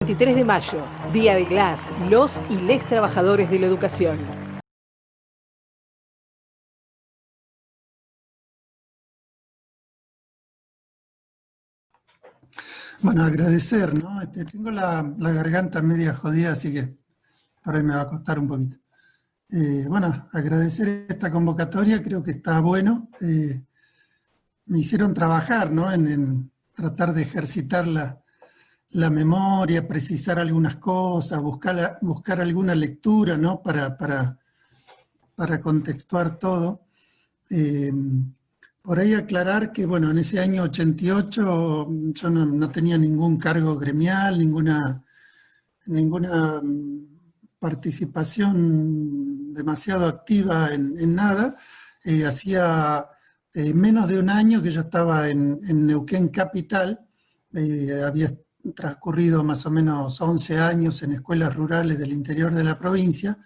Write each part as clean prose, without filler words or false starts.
23 de mayo, Día de las, los y les trabajadores de la educación. Bueno, agradecer, ¿no? Tengo la garganta media jodida, así que por ahí me va a costar un poquito. Bueno, agradecer esta convocatoria, creo que está bueno. Me hicieron trabajar, ¿no? En tratar de ejercitar la memoria, precisar algunas cosas, buscar alguna lectura, ¿no? Para contextuar todo. Por ahí aclarar que, bueno, en ese año 88 yo no tenía ningún cargo gremial, ninguna participación demasiado activa en nada. Hacía menos de un año que yo estaba en Neuquén Capital. Había transcurrido más o menos 11 años en escuelas rurales del interior de la provincia.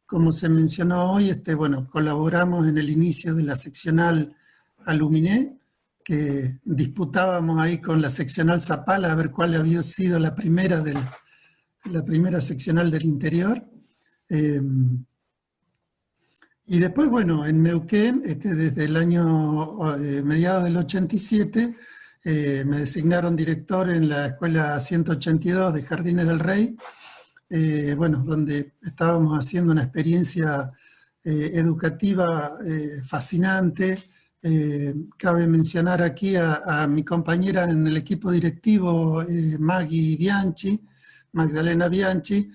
Como se mencionó hoy, bueno, colaboramos en el inicio de la seccional Aluminé, que disputábamos ahí con la seccional Zapala a ver cuál había sido la primera seccional del interior. Y después, bueno, en Neuquén, desde el año mediados del 87, me designaron director en la escuela 182 de Jardines del Rey, bueno, donde estábamos haciendo una experiencia educativa fascinante. Cabe mencionar aquí a mi compañera en el equipo directivo, Magdalena Bianchi.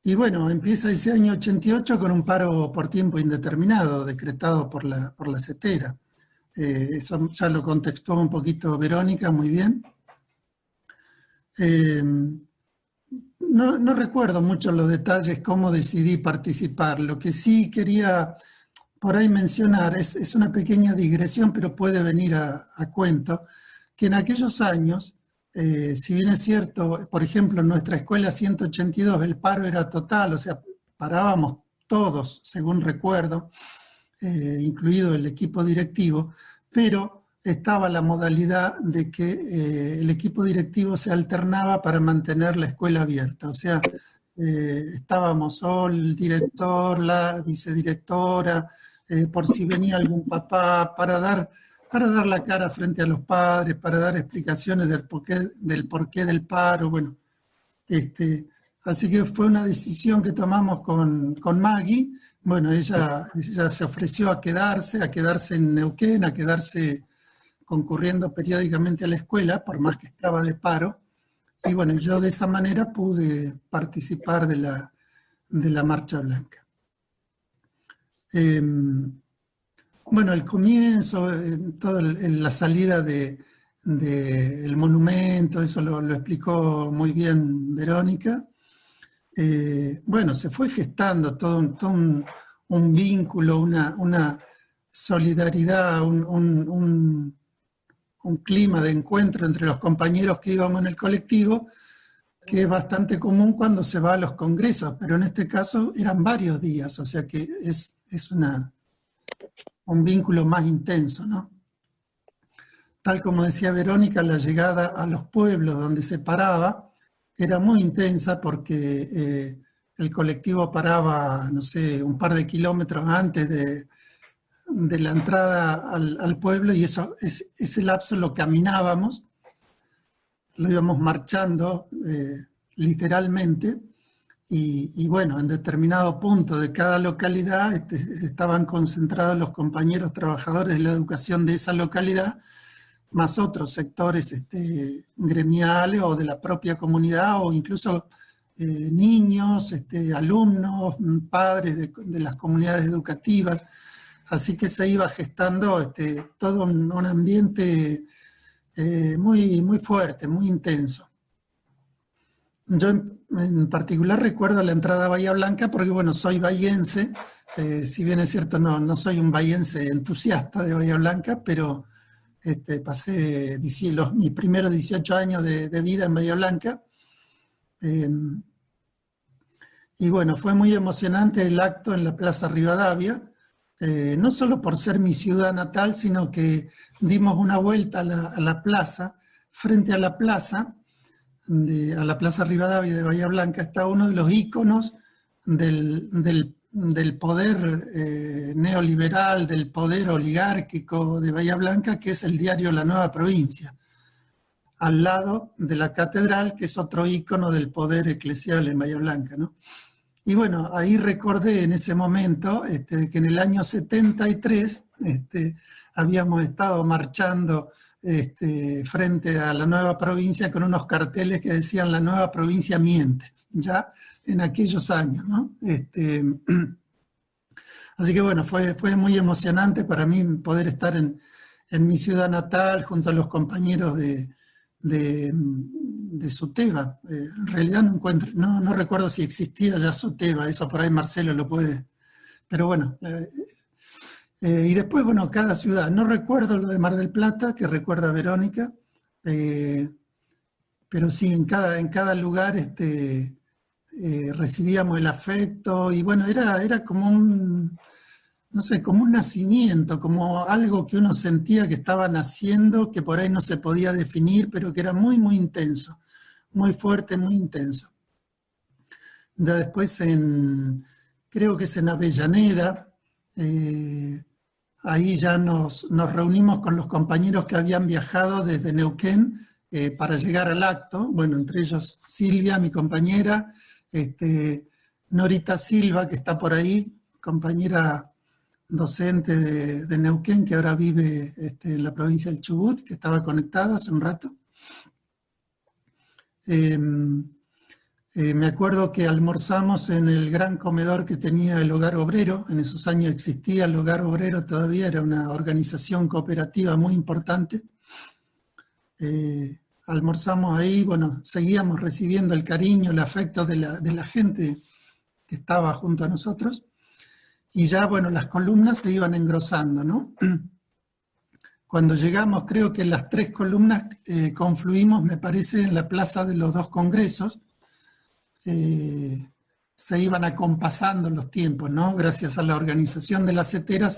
Y bueno, empieza ese año 88 con un paro por tiempo indeterminado decretado por la CETERA. Eso ya lo contextuó un poquito Verónica, muy bien. No recuerdo mucho los detalles, cómo decidí participar. Lo que sí quería por ahí mencionar es una pequeña digresión, pero puede venir a cuento, que en aquellos años, si bien es cierto, por ejemplo, en nuestra escuela 182 el paro era total, o sea, parábamos todos, según recuerdo, incluido el equipo directivo, pero estaba la modalidad de que el equipo directivo se alternaba para mantener la escuela abierta. O sea, estábamos el director, la vicedirectora, por si venía algún papá, para dar la cara frente a los padres, para dar explicaciones del porqué del paro. Bueno, así que fue una decisión que tomamos con Maggie. Bueno, ella se ofreció a quedarse en Neuquén, a quedarse concurriendo periódicamente a la escuela, por más que estaba de paro. Y bueno, yo de esa manera pude participar de la Marcha Blanca. Bueno, el comienzo, toda la salida del monumento, eso lo explicó muy bien Verónica. Bueno, se fue gestando todo un vínculo, una solidaridad, un clima de encuentro entre los compañeros que íbamos en el colectivo, que es bastante común cuando se va a los congresos, pero en este caso eran varios días, o sea que es un vínculo más intenso, ¿no? Tal como decía Verónica, la llegada a los pueblos donde se paraba era muy intensa porque el colectivo paraba, no sé, un par de kilómetros antes de la entrada al pueblo, y ese lapso lo caminábamos, lo íbamos marchando literalmente, y bueno, en determinado punto de cada localidad estaban concentrados los compañeros trabajadores de la educación de esa localidad, más otros sectores gremiales o de la propia comunidad, o incluso niños, alumnos, padres de las comunidades educativas. Así que se iba gestando todo un ambiente muy, muy fuerte, muy intenso. Yo en particular recuerdo la entrada a Bahía Blanca porque, bueno, soy bahiense, si bien es cierto, no soy un bahiense entusiasta de Bahía Blanca, pero pasé mis primeros 18 años de vida en Bahía Blanca. Y bueno, fue muy emocionante el acto en la Plaza Rivadavia, no solo por ser mi ciudad natal, sino que dimos una vuelta a la plaza. Frente a la plaza a la Plaza Rivadavia de Bahía Blanca está uno de los íconos del poder neoliberal, del poder oligárquico de Bahía Blanca, que es el diario La Nueva Provincia, al lado de la catedral, que es otro ícono del poder eclesial en Bahía Blanca, ¿no? Y bueno, ahí recordé en ese momento que en el año 73 habíamos estado marchando frente a la nueva provincia con unos carteles que decían "La nueva provincia miente", ya en aquellos años, ¿no? Así que bueno, fue muy emocionante para mí poder estar en mi ciudad natal junto a los compañeros de SUTEBA. En realidad no recuerdo si existía ya SUTEBA, eso por ahí Marcelo lo puede, pero bueno. Y después, bueno, cada ciudad, no recuerdo lo de Mar del Plata, que recuerda Verónica, pero sí, en cada lugar recibíamos el afecto, y bueno, era como no sé, como un nacimiento, como algo que uno sentía que estaba naciendo, que por ahí no se podía definir, pero que era muy, muy intenso, muy fuerte, muy intenso. Ya después creo que es en Avellaneda, ahí ya nos reunimos con los compañeros que habían viajado desde Neuquén para llegar al acto, bueno, entre ellos Silvia, mi compañera, Norita Silva, que está por ahí, compañera docente de Neuquén, que ahora vive en la provincia del Chubut, que estaba conectada hace un rato. Me acuerdo que almorzamos en el gran comedor que tenía el Hogar Obrero. En esos años existía el Hogar Obrero todavía, era una organización cooperativa muy importante. Almorzamos ahí, bueno, seguíamos recibiendo el cariño, el afecto de la gente que estaba junto a nosotros. Y ya, bueno, las columnas se iban engrosando, ¿no? Cuando llegamos, creo que las 3 columnas confluimos, me parece, en la Plaza de los Dos Congresos. Se iban acompasando los tiempos, ¿no? Gracias a la organización de la CETERA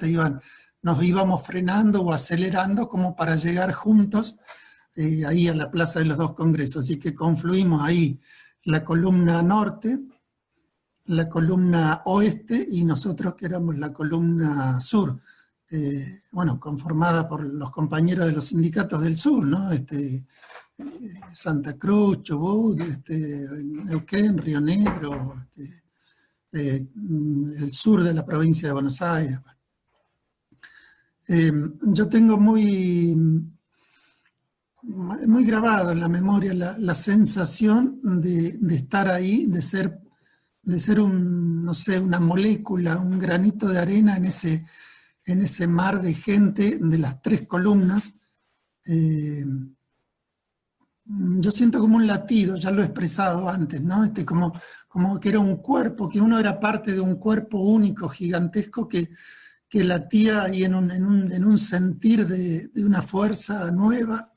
nos íbamos frenando o acelerando como para llegar juntos ahí a la Plaza de los Dos Congresos. Así que confluimos ahí la columna norte, la columna oeste y nosotros que éramos la columna sur, bueno, conformada por los compañeros de los sindicatos del sur, ¿no? Santa Cruz, Chubut, Neuquén, Río Negro, el sur de la provincia de Buenos Aires. Yo tengo muy grabado en la memoria la sensación de estar ahí, de ser no sé, una molécula, un granito de arena en ese mar de gente de las 3 columnas. Yo siento como un latido, ya lo he expresado antes, ¿no? Como que era un cuerpo, que uno era parte de un cuerpo único, gigantesco, que latía ahí en un sentir de una fuerza nueva.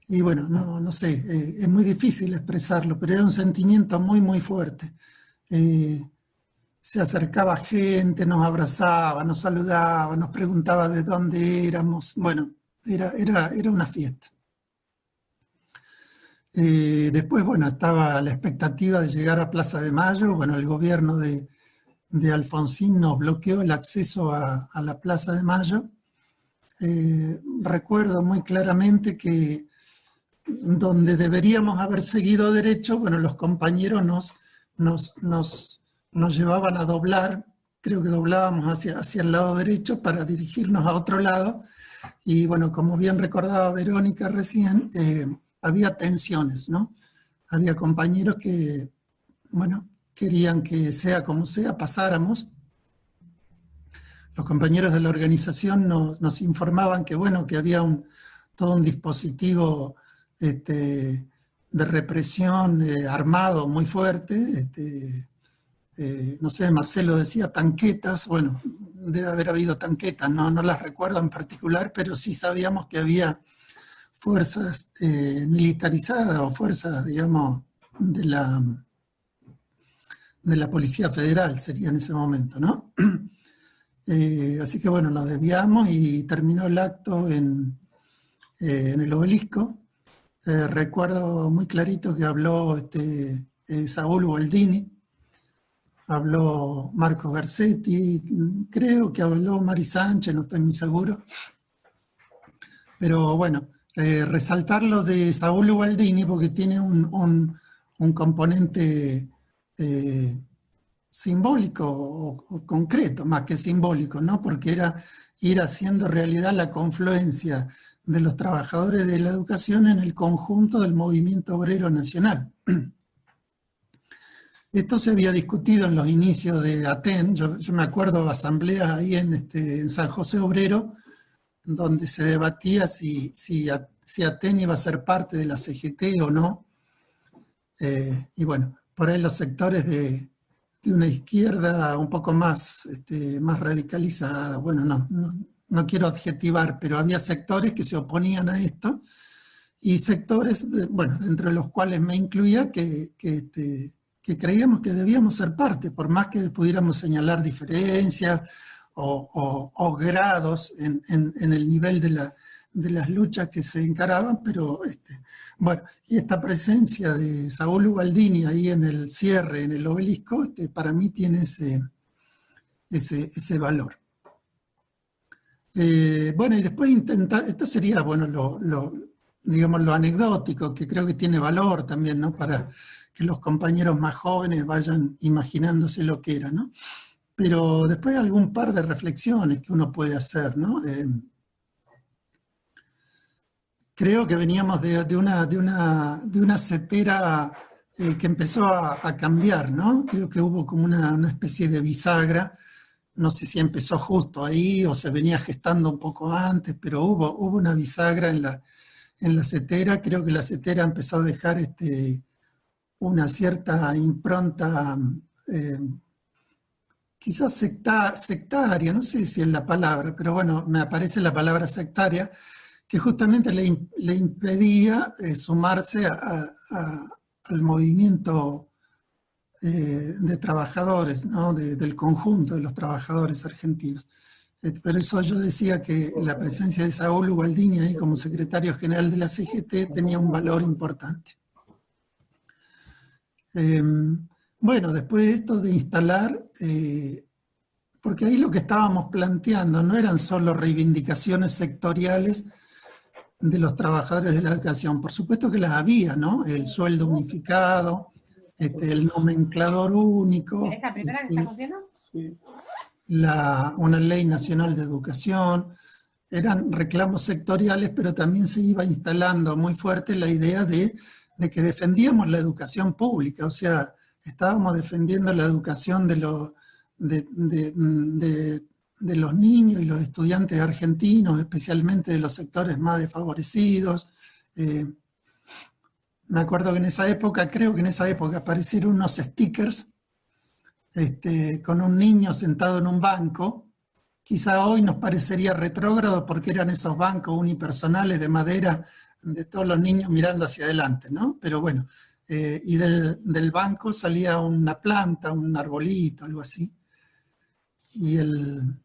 Y bueno, no sé, es muy difícil expresarlo, pero era un sentimiento muy, muy fuerte. Se acercaba gente, nos abrazaba, nos saludaba, nos preguntaba de dónde éramos. Bueno, era una fiesta. Después, bueno, estaba la expectativa de llegar a Plaza de Mayo. Bueno, el gobierno de Alfonsín nos bloqueó el acceso a la Plaza de Mayo. Recuerdo muy claramente que donde deberíamos haber seguido derecho, bueno, los compañeros nos llevaban a doblar, creo que doblábamos hacia el lado derecho para dirigirnos a otro lado, y bueno, como bien recordaba Verónica recién, había tensiones, ¿no? Había compañeros que, bueno, querían que sea como sea, pasáramos. Los compañeros de la organización nos informaban que, bueno, que había todo un dispositivo de represión armado muy fuerte. No sé, Marcelo decía tanquetas, bueno, debe haber habido tanquetas, no las recuerdo en particular, pero sí sabíamos que había fuerzas militarizadas o fuerzas, digamos, de la Policía Federal, sería en ese momento, ¿no? Así que bueno, nos desviamos y terminó el acto en el Obelisco. Recuerdo muy clarito que habló Saúl Gualdini, habló Marco Garcetti, creo que habló Mari Sánchez, no estoy muy seguro. Pero bueno, resaltar lo de Saúl Gualdini porque tiene un componente simbólico o concreto, más que simbólico, ¿no? Porque era ir haciendo realidad la confluencia de los trabajadores de la educación en el conjunto del movimiento obrero nacional. Esto se había discutido en los inicios de ATEN, yo me acuerdo de asambleas ahí en San José Obrero, donde se debatía si ATEN iba a ser parte de la CGT o no. Y bueno, por ahí los sectores de una izquierda un poco más, más radicalizada, bueno, no quiero adjetivar, pero había sectores que se oponían a esto y sectores, bueno, entre los cuales me incluía, que creíamos que debíamos ser parte, por más que pudiéramos señalar diferencias o grados en el nivel de las luchas que se encaraban, pero bueno, y esta presencia de Saúl Gualdini ahí en el cierre, en el obelisco, para mí tiene ese valor. Bueno, y después intentar, esto sería, bueno, digamos, lo anecdótico, que creo que tiene valor también, ¿no? Para que los compañeros más jóvenes vayan imaginándose lo que era, ¿no? Pero después algún par de reflexiones que uno puede hacer, ¿no? Creo que veníamos de una setera que empezó a cambiar, ¿no? Creo que hubo como una especie de bisagra, no sé si empezó justo ahí o se venía gestando un poco antes, pero hubo una bisagra en la setera. Creo que la setera empezó a dejar una cierta impronta quizás sectaria, no sé si es la palabra, pero bueno, me aparece la palabra sectaria, que justamente le impedía sumarse al movimiento de trabajadores, ¿no? Del conjunto de los trabajadores argentinos. Por eso yo decía que la presencia de Saúl Gualdini ahí como secretario general de la CGT tenía un valor importante. Bueno, después de esto de instalar, porque ahí lo que estábamos planteando no eran solo reivindicaciones sectoriales de los trabajadores de la educación, por supuesto que las había, ¿no? El sueldo unificado, el nomenclador único, ¿Es la primera que estamos haciendo? Sí. Una ley nacional de educación, eran reclamos sectoriales, pero también se iba instalando muy fuerte la idea de que defendíamos la educación pública, o sea, estábamos defendiendo la educación de los niños y los estudiantes argentinos, especialmente de los sectores más desfavorecidos. Me acuerdo que creo que en esa época aparecieron unos stickers con un niño sentado en un banco. Quizá hoy nos parecería retrógrado porque eran esos bancos unipersonales de madera de todos los niños mirando hacia adelante, ¿no? Pero bueno, y del banco salía una planta, un arbolito, algo así. Y el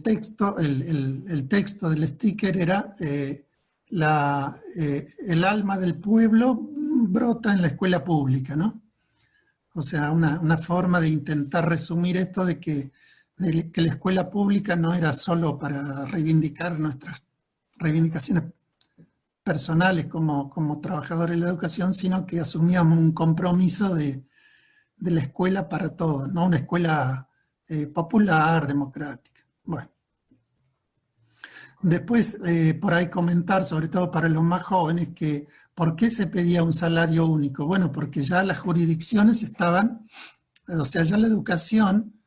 texto del sticker era el alma del pueblo brota en la escuela pública, ¿no? O sea, una forma de intentar resumir esto de que la escuela pública no era solo para reivindicar nuestras reivindicaciones personales como trabajadores de la educación, sino que asumíamos un compromiso de la escuela para todos, ¿no? Una escuela popular, democrática. Bueno. Después, por ahí comentar, sobre todo para los más jóvenes, que ¿por qué se pedía un salario único? Bueno, porque ya las jurisdicciones estaban, o sea, ya la educación,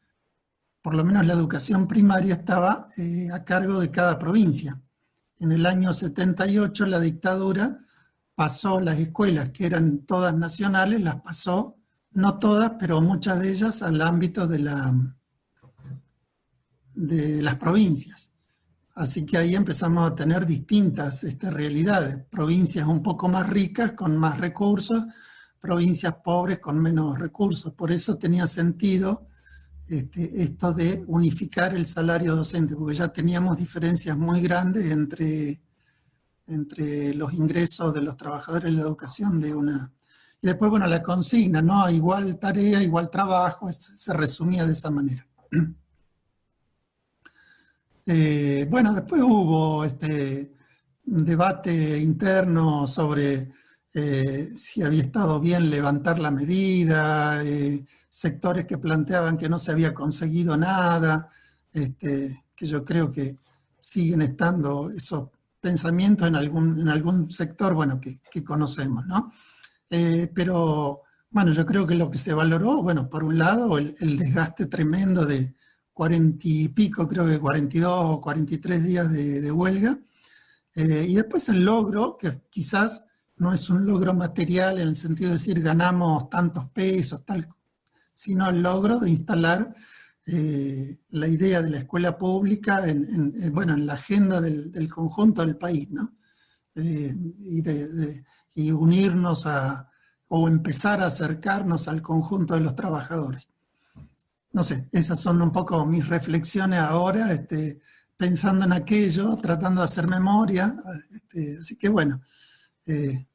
por lo menos la educación primaria, estaba a cargo de cada provincia. En el año 78 la dictadura pasó las escuelas, que eran todas nacionales, las pasó, no todas, pero muchas de ellas al ámbito de las provincias. Así que ahí empezamos a tener distintas realidades, provincias un poco más ricas con más recursos, provincias pobres con menos recursos. Por eso tenía sentido esto de unificar el salario docente, porque ya teníamos diferencias muy grandes entre entre los ingresos de los trabajadores de la educación de una... Y después, bueno, la consigna, ¿no? Igual tarea, igual trabajo, se resumía de esa manera. Bueno, después hubo un debate interno sobre si había estado bien levantar la medida, sectores que planteaban que no se había conseguido nada, que yo creo que siguen estando esos pensamientos en algún sector, bueno, que conocemos, ¿no? Pero, bueno, yo creo que lo que se valoró, bueno, por un lado, el desgaste tremendo de 40 y pico, creo que 42 o 43 días de huelga, y después el logro, que quizás no es un logro material en el sentido de decir ganamos tantos pesos, tal, sino el logro de instalar la idea de la escuela pública bueno, en la agenda del conjunto del país, ¿no? Y unirnos o empezar a acercarnos al conjunto de los trabajadores. No sé, esas son un poco mis reflexiones ahora, pensando en aquello, tratando de hacer memoria, así que bueno,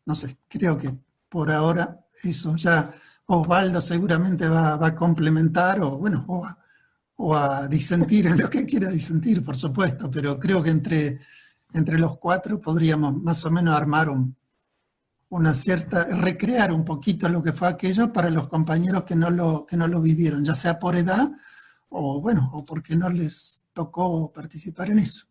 no sé, creo que por ahora eso ya Osvaldo seguramente va a complementar o bueno, o a disentir en lo que quiera disentir, por supuesto, pero creo que entre los cuatro podríamos más o menos armar recrear un poquito lo que fue aquello para los compañeros que no lo vivieron, ya sea por edad o bueno, o porque no les tocó participar en eso.